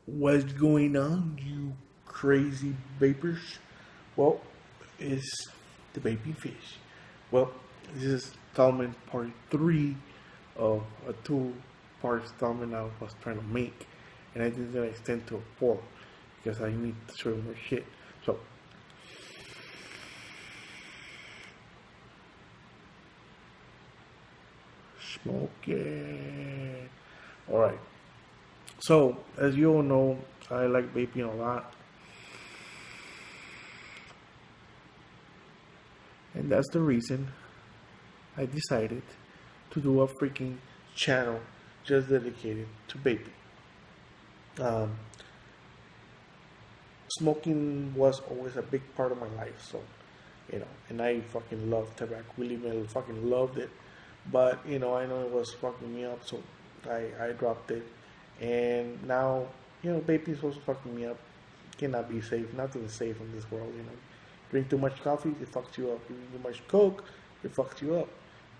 What's going on, you crazy vapors? Well, it's the vaping fish. Well, this is installment part three of a two-part installment I was trying to make, and I think it's gonna extend to a four because I need to show more shit. So, smoke it. All right. So, as you all know, I like vaping a lot. And that's the reason I decided to do a freaking channel just dedicated to vaping. Um, Smoking was always a big part of my life, so and I fucking loved tobacco. Believe me, I fucking loved it. But I know it was fucking me up, so I dropped it. And now, vaping is also fucking me up. Cannot be safe. Nothing is safe in this world. Drink too much coffee, it fucks you up. You drink too much Coke, it fucks you up.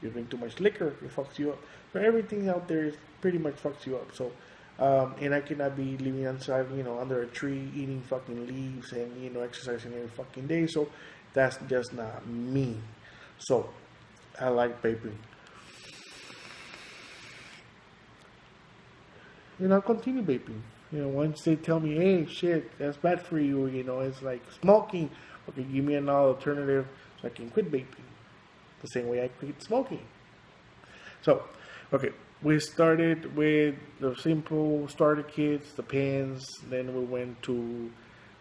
You drink too much liquor, it fucks you up. So everything out there is pretty much fucks you up. So, and I cannot be living outside, under a tree, eating fucking leaves and exercising every fucking day. So that's just not me. So I like vaping. I'll continue vaping. Once they tell me, hey, shit, that's bad for you, it's like smoking. Okay, give me another alternative so I can quit vaping. The same way I quit smoking. So, okay, we started with the simple starter kits, the pens, then we went to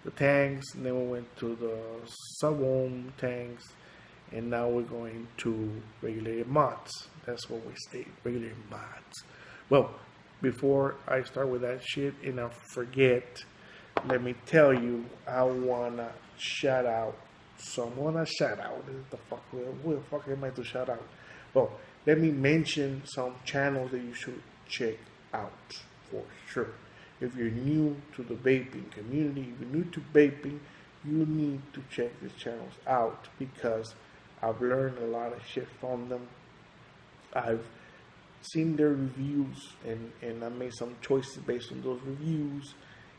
the tanks, and then we went to the sub-ohm tanks, and now we're going to regulated mods. That's what we stayed, regulated mods. Well, before I start with that shit and I forget, let me tell you, I wanna shout out someone. A shout out. Who the fuck am I to shout out? Well, let me mention some channels that you should check out for sure. If you're new to the vaping community, if you're new to vaping, you need to check these channels out because I've learned a lot of shit from them. I've seen their reviews and I made some choices based on those reviews,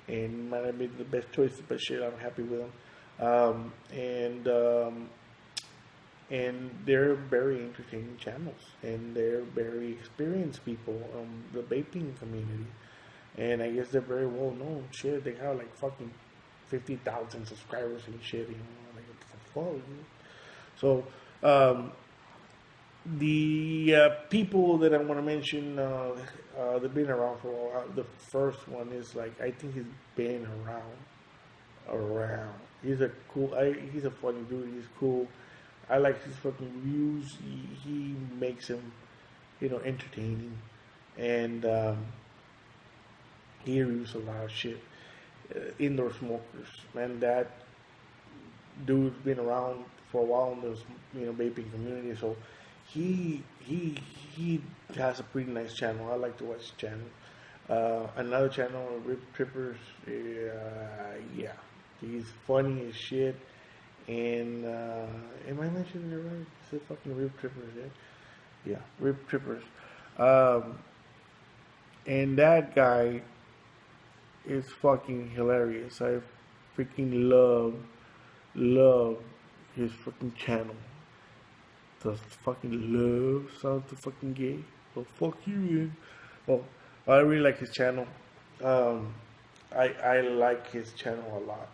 and might have made the best choices, but shit, I'm happy with them. And they're very entertaining channels, and they're very experienced people the vaping community, and I guess they're very well known. Shit, they have like fucking 50,000 subscribers and shit. Like what the fuck. So the people that I want to mention, they've been around for a while. The first one is like, I think he's been around. He's a he's a funny dude. He's cool. I like his fucking reviews. He makes him, entertaining, and he reviews a lot of shit. Indoor smokers, man. That dude's been around for a while in this, vaping community. So he has a pretty nice channel. I like to watch his channel. Another channel, Rip Trippers. Yeah, he's funny as shit. And am I mentioning it right? Is it fucking Rip Trippers? Yeah, Rip Trippers. And that guy is fucking hilarious. I freaking love his fucking channel. Does fucking love sound too fucking gay? Well, fuck you, man. Well, I really like his channel. I like his channel a lot.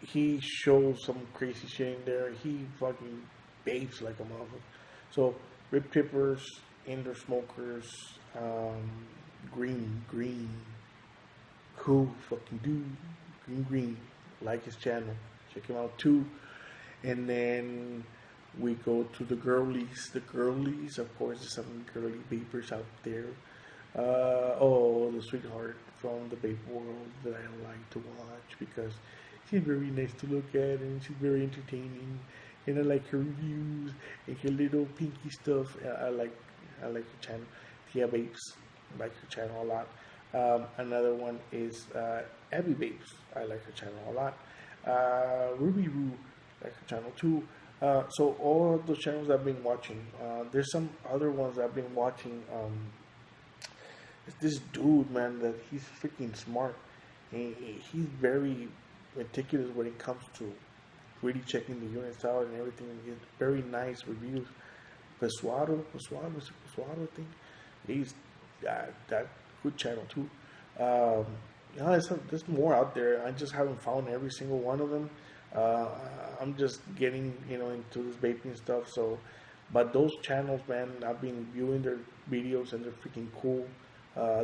He shows some crazy shit in there. He fucking babes like a motherfucker. So, Rip Tippers, Indoor Smokers, Green, cool fucking dude, Green, like his channel. Check him out too. And then we go to the girlies. The girlies, of course, there's some girly vapors out there. The sweetheart from the vape world that I like to watch because she's very nice to look at and she's very entertaining. And I like her reviews and her little pinky stuff. I like her channel. Tia Vapes, I like her channel a lot. Another one is Abby Vapes. I like her channel a lot. Ruby Roo, like her channel too. So all of those channels I've been watching. There's some other ones I've been watching. It's this dude, man, that he's freaking smart. And he's very meticulous when it comes to really checking the units out and everything. And he has very nice reviews. Pesuado thing. He's that good channel too. Um, there's more out there. I just haven't found every single one of them. Uh, I'm just getting into this vaping stuff. So, but those channels, man, I've been viewing their videos and they're freaking cool.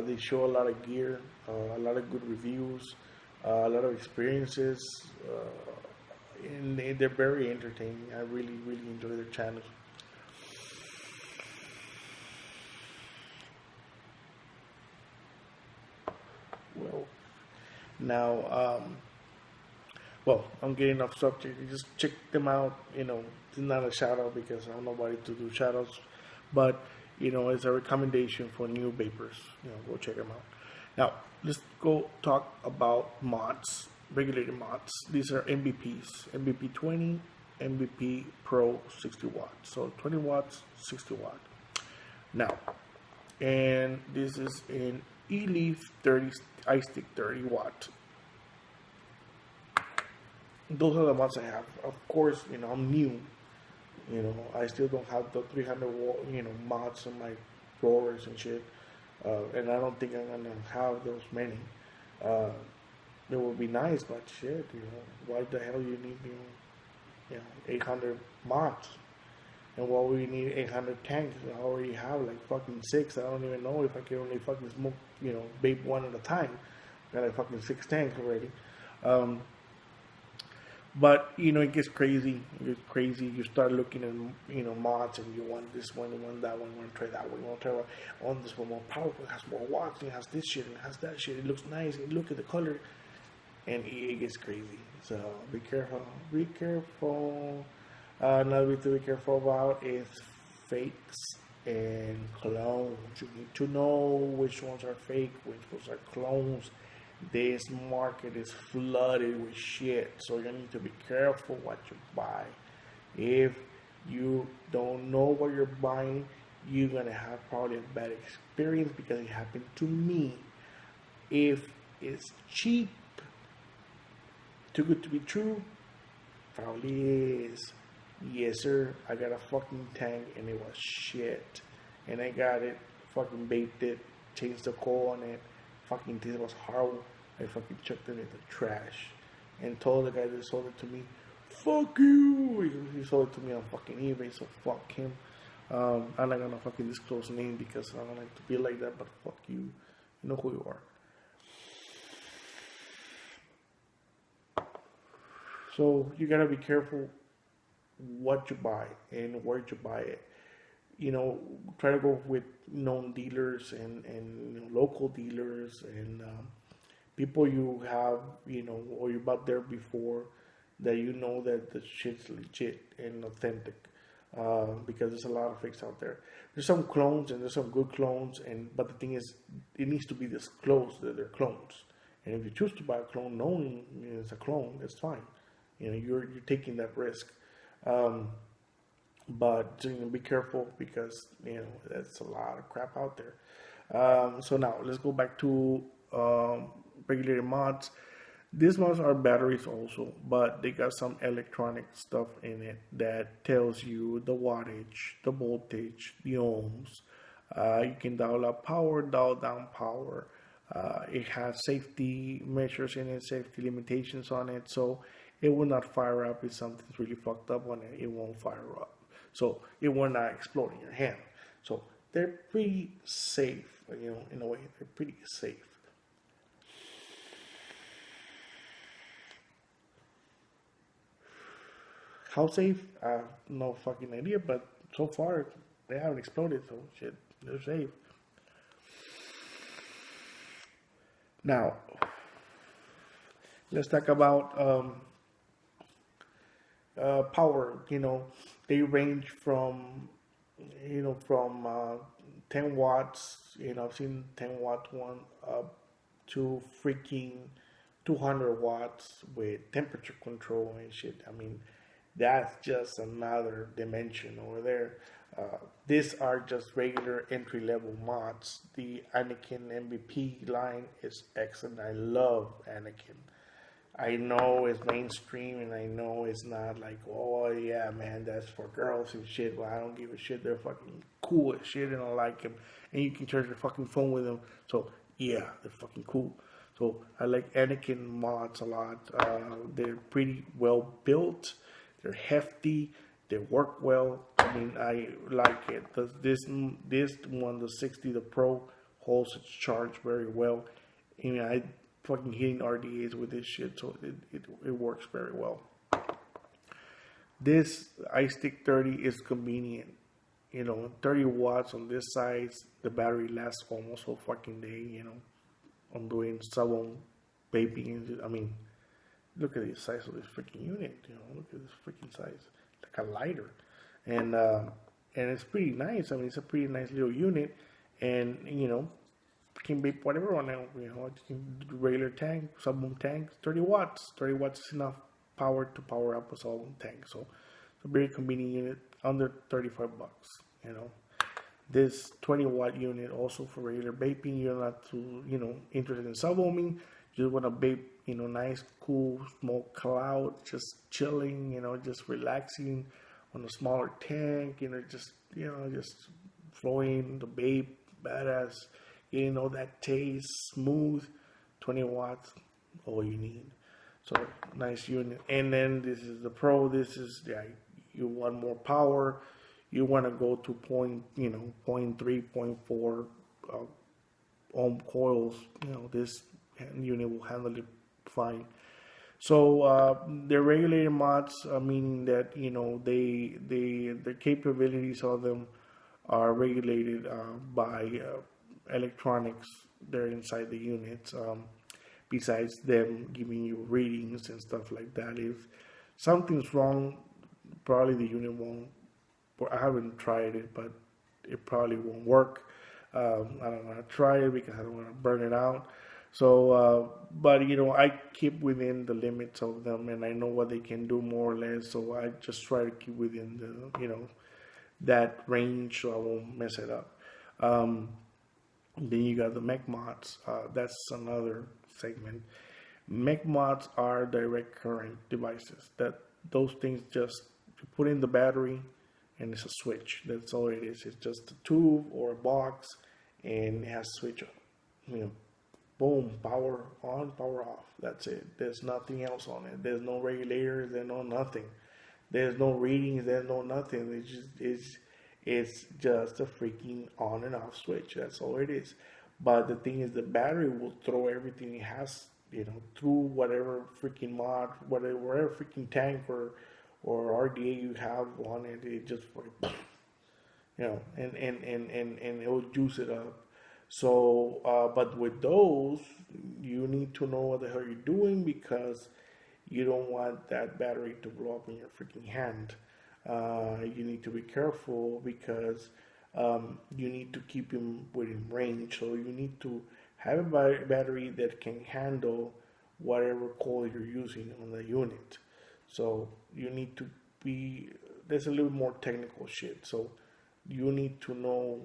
They show a lot of gear, a lot of good reviews, a lot of experiences, and they're very entertaining. I really, really enjoy their channels. Well, now, well, I'm getting off subject. You just check them out. It's not a shout out because I don't know nobody to do shout outs, but it's a recommendation for new vapors. Go check them out. Now, let's go talk about mods, regulated mods. These are MVPs, MVP 20, MVP Pro 60 watts. So 20 watts, 60 watt. Now, and this is an E-Leaf 30 iStick 30 watt. Those are the ones I have. Of course, I'm new. I still don't have the 300 watt, mods on my growers and shit. And I don't think I'm gonna have those many. It would be nice, but shit, why the hell you need 800 mods? And why we need 800 tanks? I already have like fucking 6. I don't even know if I can only fucking smoke, vape one at a time. I got like fucking 6 tanks already. But it gets crazy. It gets crazy. You start looking at mods, and you want this one, you want that one, you want to try that one, you want to try one. Oh, this one more powerful, it has more watts, it has this shit, and it has that shit. It looks nice. And look at the color, and it gets crazy. So be careful. Be careful. Another thing to be careful about is fakes and clones. You need to know which ones are fake, which ones are clones. This market is flooded with shit, so you need to be careful what you buy. If you don't know what you're buying, you're gonna have probably a bad experience because it happened to me. If it's cheap, too good to be true, probably is. Yes, sir. I got a fucking tank and it was shit, and I got it, fucking baked it, changed the coal on it. Fucking this was horrible. I fucking chucked it in the trash and told the guy that sold it to me, fuck you. He sold it to me on fucking eBay, so fuck him. I'm not gonna fucking disclose name because I don't like to be like that, but fuck you. You know who you are. So you gotta be careful what you buy and where you buy it. Try to go with known dealers and local dealers and people you have, or you bought there before, that that the shit's legit and authentic. Because there's a lot of fakes out there. There's some clones and there's some good clones, but the thing is, it needs to be disclosed that they're clones. And if you choose to buy a clone knowing it's a clone, that's fine. You're taking that risk. But be careful because that's a lot of crap out there. So now let's go back to regulated mods. These mods are batteries also, but they got some electronic stuff in it that tells you the wattage, the voltage, the ohms. You can dial up power, dial down power. It has safety measures in it, safety limitations on it, so it will not fire up if something's really fucked up on it. It won't fire up, so it will not explode in your hand. So they're pretty safe, in a way. They're pretty safe. How safe? I have no fucking idea, but so far they haven't exploded, so shit, they're safe. Now, let's talk about power. They range from 10 watts. I've seen 10-watt one up to freaking 200 watts with temperature control and shit. I mean, that's just another dimension over there. These are just regular entry level mods. The Anakin MVP line is excellent. I love Anakin. I know it's mainstream and I know it's not like, oh yeah, man, that's for girls and shit. Well, I don't give a shit. They're fucking cool as shit and I like them. And you can charge your fucking phone with them. So yeah, they're fucking cool. So I like Anakin mods a lot. They're pretty well built. They're hefty. They work well. I mean, I like it. This one, the 60, the Pro, holds its charge very well. I mean, I fucking hitting RDAs with this shit, so it works very well. This iStick 30 is convenient. 30 watts on this size, the battery lasts almost a fucking day. I'm doing sub-ohm vaping. I mean, look at the size of this freaking unit. Look at this freaking size, like a lighter, and it's pretty nice. I mean, it's a pretty nice little unit, and can vape whatever on it. You can do regular tank, sub-ohm tank, 30 watts. 30 watts is enough power to power up a sub-ohm tank. So it's a very convenient unit, under 35 bucks. This 20 watt unit also for regular vaping. You're not too interested in sub-ohming. You just want to vape, nice, cool, smoke cloud, just chilling, just relaxing on a smaller tank. Just flowing the vape, badass. That taste, smooth, 20 watts, all you need. So nice unit. And then this is the Pro. This is, you want more power. You want to go to point 0.3, 0.4 ohm coils. This unit will handle it fine. So they're regulated mods, meaning that the capabilities of them are regulated by electronics. They're inside the units. Besides them giving you readings and stuff like that, if something's wrong, probably the unit won't. I haven't tried it, but it probably won't work. I don't want to try it because I don't want to burn it out. So, but I keep within the limits of them, and I know what they can do more or less. So I just try to keep within the that range, so I won't mess it up. Then you got the mech mods. That's another segment. Mech mods are direct current devices. Those things just you put in the battery, and it's a switch. That's all it is. It's just a tube or a box, and it has a switch. Boom, power on, power off. That's it. There's nothing else on it. There's no regulators. There's no nothing. There's no readings. There's no nothing. It's just a freaking on and off switch. That's all it is. But the thing is, the battery will throw everything it has, through whatever freaking mod, whatever freaking tank or RDA you have on it. It just and it will juice it up. So, but with those, you need to know what the hell you're doing, because you don't want that battery to blow up in your freaking hand. You need to be careful, because you need to keep him within range. So you need to have a battery that can handle whatever coil you're using on the unit. So you need to be, there's a little more technical shit. So you need to know,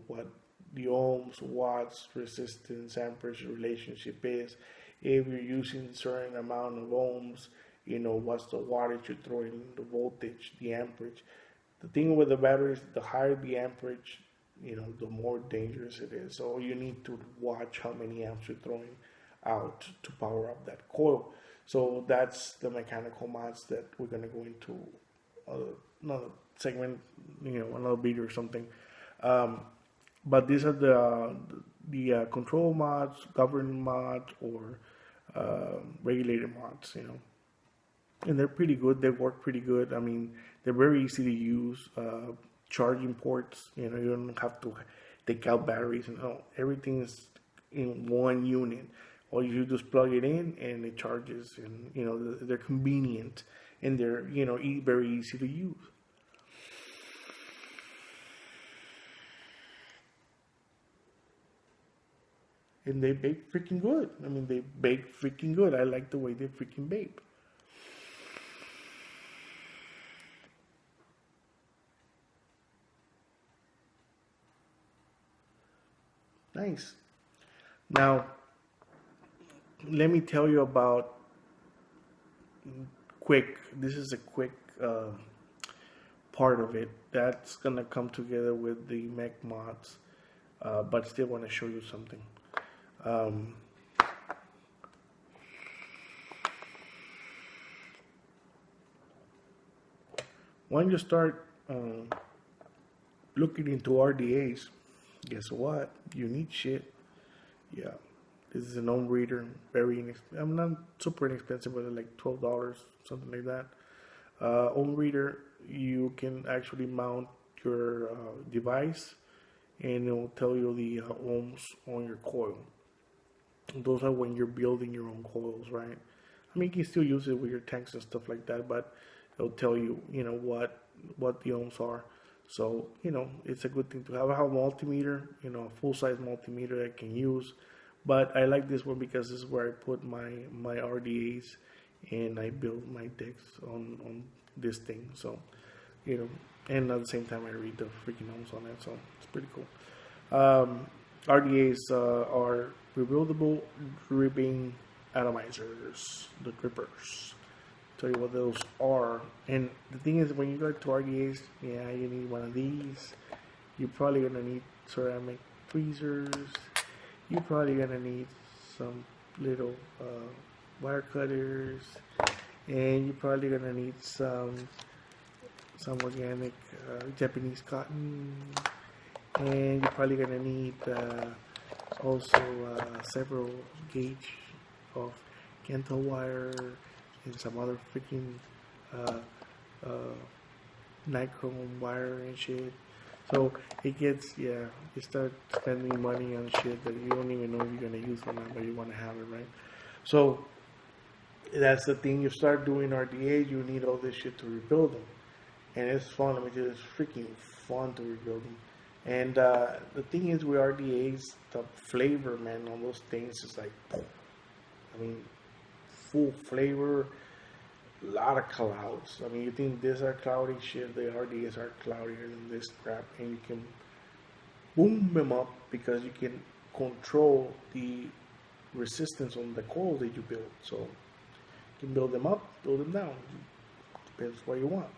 what the ohms, watts, resistance, amperage relationship is. If you're using a certain amount of ohms, what's the wattage you're throwing, the voltage, the amperage. The thing with the batteries, the higher the amperage, the more dangerous it is. So you need to watch how many amps you're throwing out to power up that coil. So that's the mechanical mods that we're going to go into another segment, another video or something. But these are the control mods, govern mods, or regulated mods, and they're pretty good. They work pretty good. I mean, they're very easy to use. Charging ports, you don't have to take out batteries. Everything is in one unit. All you do is plug it in and it charges, and they're convenient, and they're very easy to use. And they bake freaking good. I mean, they bake freaking good. I like the way they freaking bake. Nice. Now, let me tell you about this is a quick part of it that's gonna come together with the mech mods, but still want to show you something. When you start looking into RDAs, guess what? You need shit. Yeah, this is an ohm reader, very inexpensive. I'm not super inexpensive, but like $12, something like that. Ohm reader, you can actually mount your device, and it will tell you the ohms on your coil. Those are when you're building your own coils, right? I mean, you can still use it with your tanks and stuff like that, but it'll tell you, what the ohms are. So, it's a good thing to have. I have a multimeter, a full-size multimeter I can use. But I like this one because this is where I put my RDAs, and I build my decks on this thing. So, and at the same time I read the freaking ohms on it. So it's pretty cool. RDAs are rebuildable dripping atomizers, the drippers. Tell you what those are. And the thing is, when you go to RDAs, yeah, you need one of these. You're probably gonna need ceramic freezers. You're probably gonna need some little wire cutters, and you're probably gonna need some organic Japanese cotton, and you're probably gonna need also several gauge of Kento wire and some other freaking nichrome wire and shit. So it gets, you start spending money on shit that you don't even know if you're gonna use or not, but you want to have it, right? So that's the thing. You start doing RDAs, you need all this shit to rebuild them, and it's fun. I mean, it's freaking fun to rebuild them. And the thing is with RDAs, the flavor, man, on those things is like, I mean, full flavor, a lot of clouds. I mean, you think these are cloudy shit, the RDAs are cloudier than this crap, and you can boom them up because you can control the resistance on the coils that you build. So you can build them up, build them down. Depends what you want.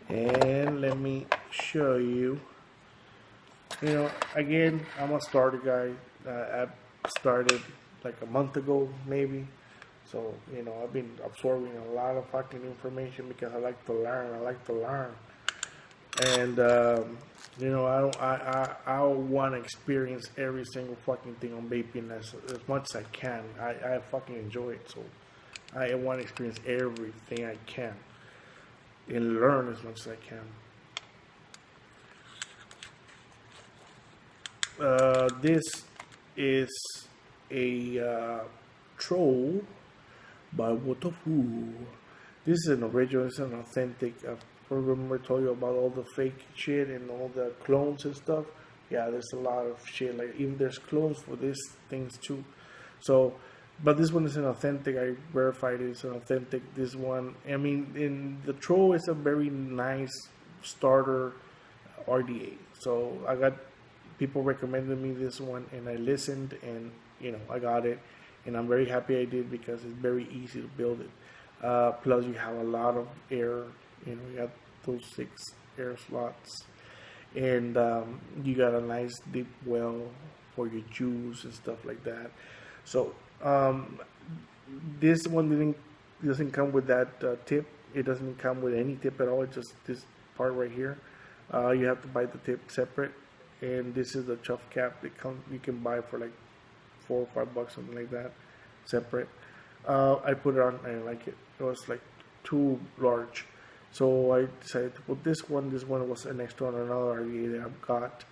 And let me show you. Again, I'm a starter guy. I started like a month ago, maybe. So, I've been absorbing a lot of fucking information because I like to learn. And, I want to experience every single fucking thing on vaping as much as I can. I fucking enjoy it. So, I want to experience everything I can and learn as much as I can. This is a troll by Wotofu. This is an original, it's an authentic. I remember I told you about all the fake shit and all the clones and stuff. Yeah, there's a lot of shit. Like, even there's clones for these things too. So, but this one is an authentic. I verified it's an authentic. This one, I mean, in the troll is a very nice starter RDA. So I got people recommended me this one, and I listened, and I got it, and I'm very happy I did because it's very easy to build it. Plus, you have a lot of air. You got those 6 air slots, and you got a nice deep well for your juice and stuff like that. So this one doesn't come with that tip. It doesn't come with any tip at all. It's just this part right here. You have to buy the tip separate. And this is the chuff cap that you can buy for like $4 or $5, something like that, separate. I put it on, I didn't like it. It was like too large. So I decided to put this one. This one was an extra on another RDA that I've got.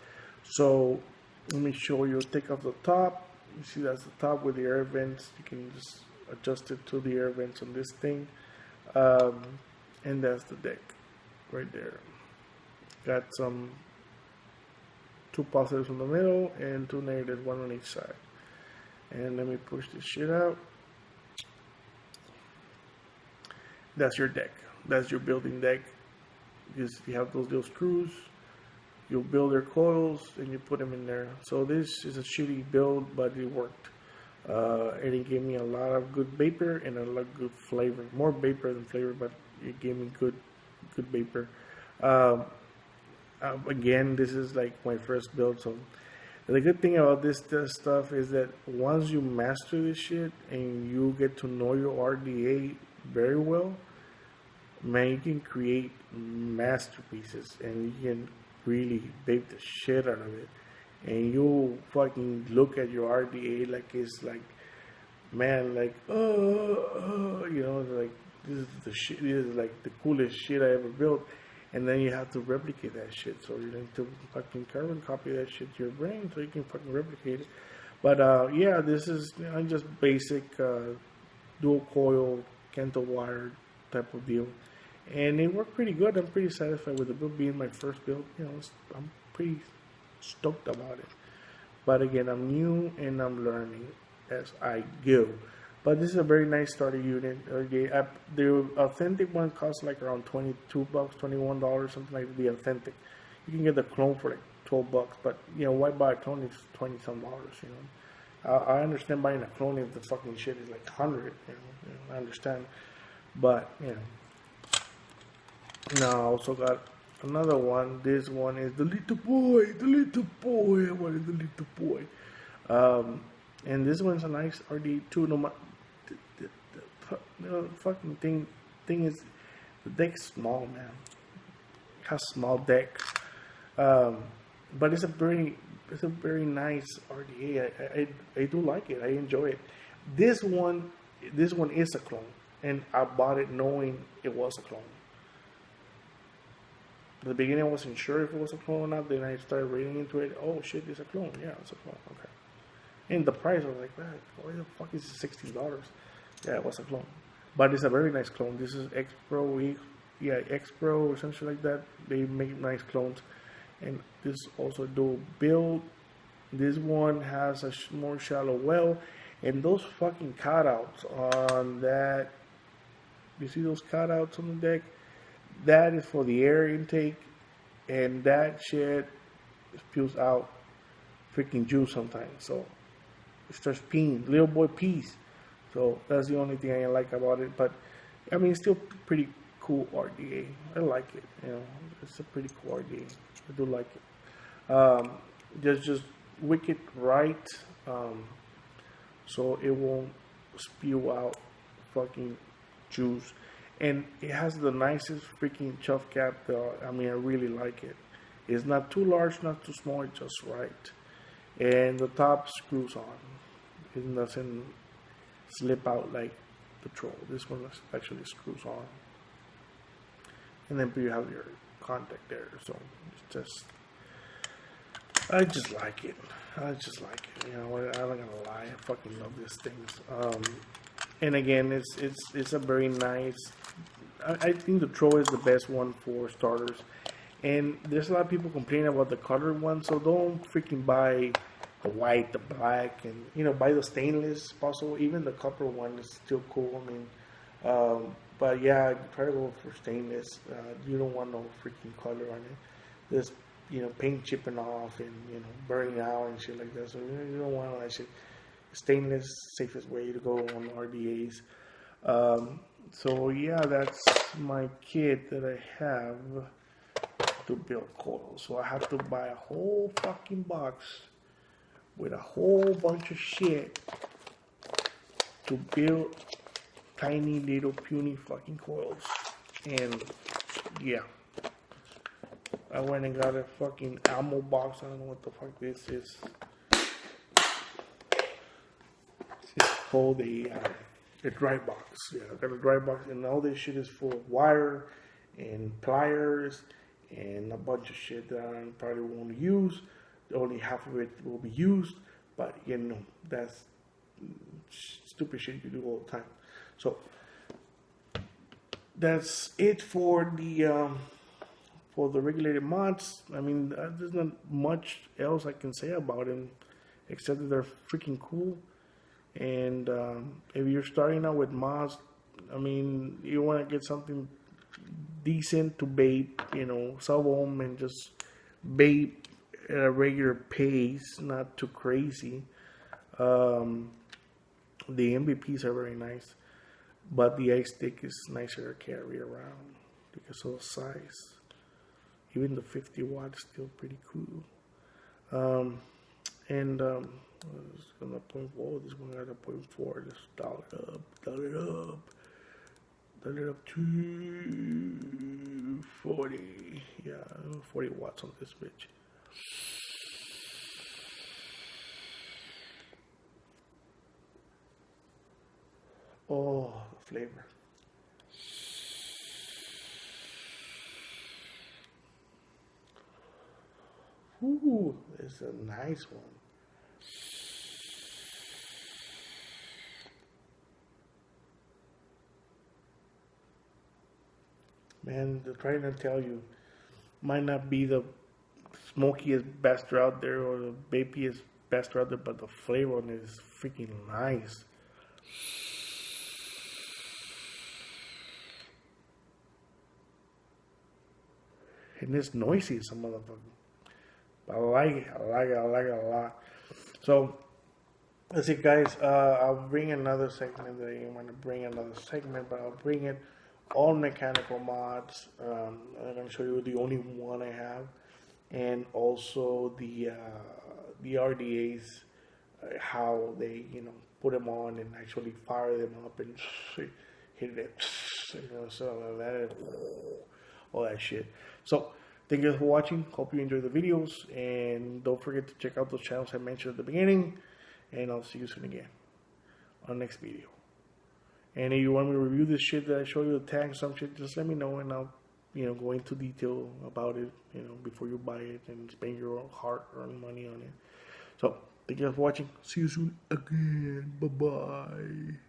So let me show you. Take off the top. You see that's the top with the air vents. You can just adjust it to the air vents on this thing. And that's the deck right there. Got some 2 positives in the middle and 2 negatives, 1 on each side. And let me push this shit out. That's your deck. That's your building deck. Just you have those little screws. You build their coils and you put them in there. So this is a shitty build, but it worked. And it gave me a lot of good vapor and a lot of good flavor. More vapor than flavor, but it gave me good vapor. Again, this is like my first build, so the good thing about this stuff is that once you master this shit and you get to know your RDA very well, man, you can create masterpieces and you can really vape the shit out of it. And you fucking look at your RDA like it's like, man, like, you know, like this is the shit. This is like the coolest shit I ever built. And then you have to replicate that shit. So you need to fucking carbon copy that shit to your brain so you can fucking replicate it. But yeah, this is just basic dual coil Kento wire type of deal. And it worked pretty good. I'm pretty satisfied with the build being my first build. You know, I'm pretty stoked about it. But again, I'm new and I'm learning as I go. But this is a very nice starter unit. The authentic one costs like around $22, $21, something like the authentic. You can get the clone for like $12, but you know, why buy a clone if it's $20-some? You know, I understand buying a clone if the fucking shit is like 100. You know, I understand, but you know. Now I also got another one. This one is the little boy. The little boy. I wanted the little boy. And this one's a nice RD2. No, the fucking thing is, the deck's small, man. It has small deck, but it's a very nice RDA. I do like it. I enjoy it. This one is a clone, and I bought it knowing it was a clone. At the beginning, I wasn't sure if it was a clone or not. Then I started reading into it. Oh shit, it's a clone. Yeah, it's a clone. Okay. And the price, I was like, man, why the fuck is it $16? Yeah, it was a clone. But it's a very nice clone. This is X Pro, X Pro or something like that. They make nice clones. And this also dual build. This one has a more shallow well. And those fucking cutouts on that, you see those cutouts on the deck? That is for the air intake. And that shit spews out freaking juice sometimes. So it starts peeing. Little boy pees. So that's the only thing I like about it. But I mean, it's still pretty cool RDA. I like it. You know, it's a pretty cool RDA. I do like it. Just wick it right, so it won't spew out fucking juice. And it has the nicest freaking chuff cap. I mean, I really like it. It's not too large, not too small. It's just right. And the top screws on. It doesn't slip out like the Troll. This one actually screws on. And then you have your contact there. So it's just, I just like it. I just like it. You know, I'm not gonna lie. I fucking love these things. And again, it's a very nice. I think the Troll is the best one for starters. And there's a lot of people complaining about the colored one, so don't freaking buy the white, the black, and you know, buy the stainless. Also, even the copper one is still cool. I mean, but yeah, try to go for stainless. You don't want no freaking color on it. There's, you know, paint chipping off and, you know, burning out and shit like that. So you don't want all that shit. Stainless, safest way to go on RDAs. So yeah, that's my kit that I have to build coils. So I have to buy a whole fucking box with a whole bunch of shit to build tiny little puny fucking coils. And yeah, I went and got a fucking ammo box. I don't know what the fuck this is. It's called a dry box. Yeah, I got a dry box, and all this shit is full of wire and pliers and a bunch of shit that I probably won't use. Only half of it will be used, but you know, that's stupid shit you do all the time. So that's it for the regulated mods. I mean, there's not much else I can say about them except that they're freaking cool. And if you're starting out with mods, I mean, you want to get something decent to vape, sub ohm and just vape at a regular pace, not too crazy. Um, the MVPs are very nice, but the e-cig is nicer to carry around because of the size. Even the 50 watt is still pretty cool. And it's gonna point. Whoa, this one got a 0.4. Let's dial it up, dial it up, dial it up to 40. Yeah, 40 watts on this bitch. Oh, the flavor. Ooh, it's a nice one. Man, trying to tell you, might not be the smokiest best out there or the vapiest best out there, but the flavor on it is freaking nice. And it's noisy, some motherfucker. But I like it. I like it. I like it a lot. So that's it, guys. I'll bring another segment. I'm going to bring another segment, but I'll bring it all mechanical mods. I'm going to show you the only one I have, and also the RDAs, how they put them on and actually fire them up and hit it, so that all that shit. So thank you for watching. Hope you enjoy the videos, and don't forget to check out those channels I mentioned at the beginning. And I'll see you soon again on the next video. And if you want me to review this shit that I show you, the tag, some shit, just let me know, and I'll go into detail about it, before you buy it and spend your hard-earned money on it. So thank you for watching. See you soon again. Bye bye.